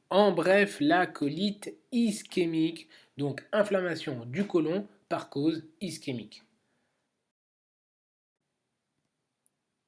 En bref, la colite ischémique, donc inflammation du côlon par cause ischémique.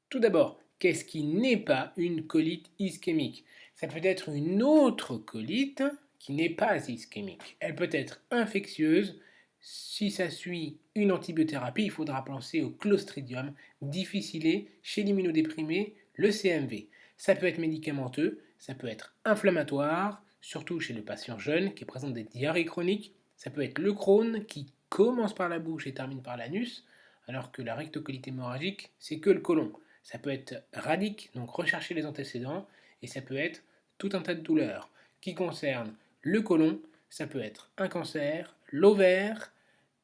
Tout d'abord, qu'est-ce qui n'est pas une colite ischémique? Ça peut être une autre colite qui n'est pas ischémique. Elle peut être infectieuse. Si ça suit une antibiothérapie, il faudra penser au Clostridium difficile chez l'immunodéprimé, le CMV. Ça peut être médicamenteux, ça peut être inflammatoire, surtout chez le patient jeune qui présente des diarrhées chroniques. Ça peut être le Crohn qui commence par la bouche et termine par l'anus, alors que la rectocolite hémorragique, c'est que le côlon. Ça peut être radique, donc rechercher les antécédents, et ça peut être tout un tas de douleurs qui concernent le côlon. Ça peut être un cancer, l'ovaire,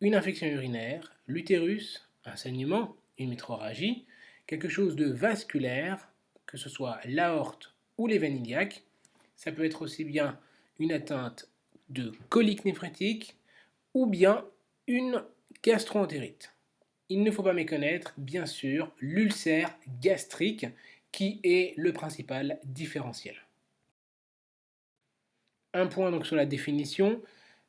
une infection urinaire, l'utérus, un saignement, une métrorragie, quelque chose de vasculaire, que ce soit l'aorte ou les veines iliaques. Ça peut être aussi bien une atteinte de colique néphrétique ou bien une gastroentérite. Il ne faut pas méconnaître, bien sûr, l'ulcère gastrique qui est le principal différentiel. Un point donc sur la définition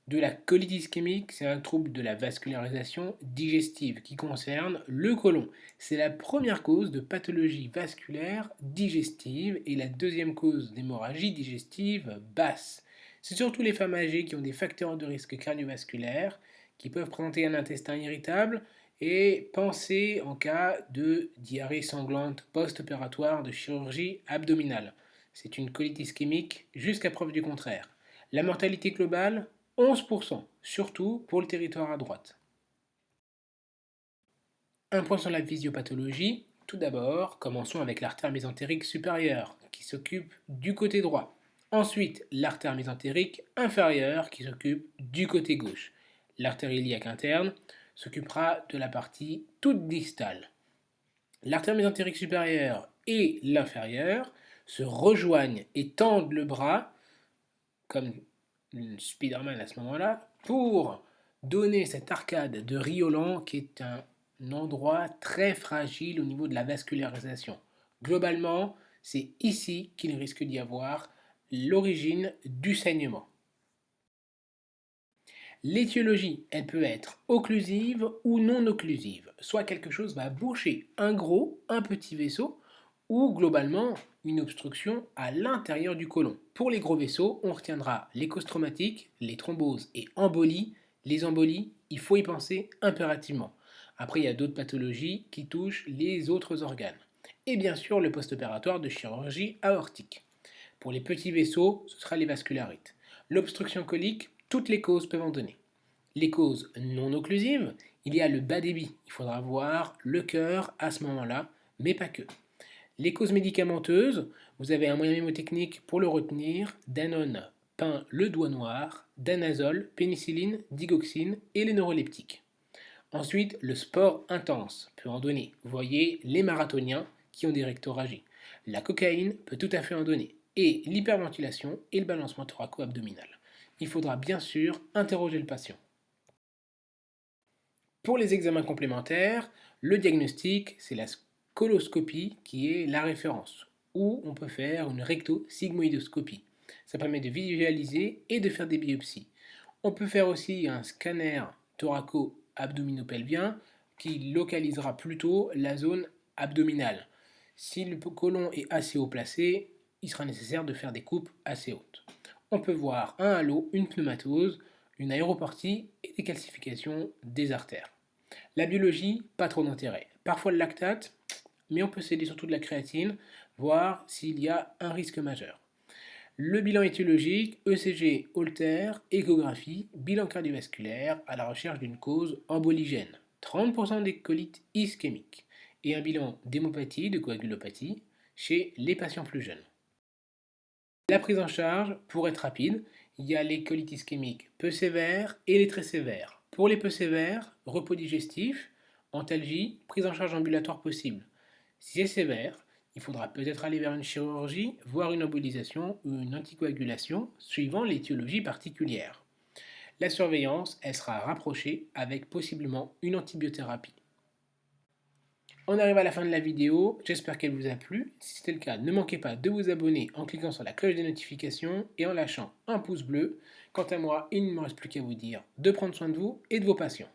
de la colite ischémique, c'est un trouble de la vascularisation digestive qui concerne le côlon. C'est la première cause de pathologie vasculaire digestive et la deuxième cause d'hémorragie digestive basse. C'est surtout les femmes âgées qui ont des facteurs de risque cardiovasculaire, qui peuvent présenter un intestin irritable et penser en cas de diarrhée sanglante post-opératoire de chirurgie abdominale. C'est une colite ischémique jusqu'à preuve du contraire. La mortalité globale, 11%, surtout pour le territoire à droite. Un point sur la physiopathologie. Tout d'abord, commençons avec l'artère mésentérique supérieure, qui s'occupe du côté droit. Ensuite, l'artère mésentérique inférieure, qui s'occupe du côté gauche. L'artère iliaque interne s'occupera de la partie toute distale. L'artère mésentérique supérieure et l'inférieure se rejoignent et tendent le bras, comme Spider-Man à ce moment-là, pour donner cette arcade de Riolan qui est un endroit très fragile au niveau de la vascularisation. Globalement, c'est ici qu'il risque d'y avoir l'origine du saignement. L'étiologie, elle peut être occlusive ou non occlusive, soit quelque chose va boucher un gros, un petit vaisseau, ou globalement une obstruction à l'intérieur du côlon. Pour les gros vaisseaux, on retiendra les causes traumatiques, les thromboses et embolies. Les embolies, il faut y penser impérativement. Après, il y a d'autres pathologies qui touchent les autres organes. Et bien sûr, le post-opératoire de chirurgie aortique. Pour les petits vaisseaux, ce sera les vascularites. L'obstruction colique, toutes les causes peuvent en donner. Les causes non occlusives, il y a le bas débit. Il faudra voir le cœur à ce moment-là, mais pas que. Les causes médicamenteuses, vous avez un moyen mémotechnique pour le retenir. Danone peint le doigt noir, danazol, pénicilline, digoxine et les neuroleptiques. Ensuite, le sport intense peut en donner. Vous voyez les marathoniens qui ont des rectorragies. La cocaïne peut tout à fait en donner. Et l'hyperventilation et le balancement thoraco-abdominal. Il faudra bien sûr interroger le patient. Pour les examens complémentaires, le diagnostic, c'est la coloscopie qui est la référence, ou on peut faire une rectosigmoïdoscopie. Ça permet de visualiser et de faire des biopsies. On peut faire aussi un scanner thoraco-abdominopelvien qui localisera plutôt la zone abdominale. Si le côlon est assez haut placé, il sera nécessaire de faire des coupes assez hautes. On peut voir un halo, une pneumatose, une aéroportie et des calcifications des artères. La biologie, pas trop d'intérêt. Parfois le lactate, mais on peut s'aider surtout de la créatine, voir s'il y a un risque majeur. Le bilan étiologique, ECG, Holter, échographie, bilan cardiovasculaire à la recherche d'une cause emboligène. 30% des colites ischémiques. Et un bilan d'hémopathie, de coagulopathie chez les patients plus jeunes. La prise en charge, pour être rapide, il y a les colites ischémiques peu sévères et les très sévères. Pour les peu sévères, repos digestif, antalgie, prise en charge ambulatoire possible. Si c'est sévère, il faudra peut-être aller vers une chirurgie, voire une embolisation ou une anticoagulation, suivant l'étiologie particulière. La surveillance, elle sera rapprochée avec possiblement une antibiothérapie. On arrive à la fin de la vidéo, j'espère qu'elle vous a plu. Si c'était le cas, ne manquez pas de vous abonner en cliquant sur la cloche des notifications et en lâchant un pouce bleu. Quant à moi, il ne me reste plus qu'à vous dire de prendre soin de vous et de vos patients.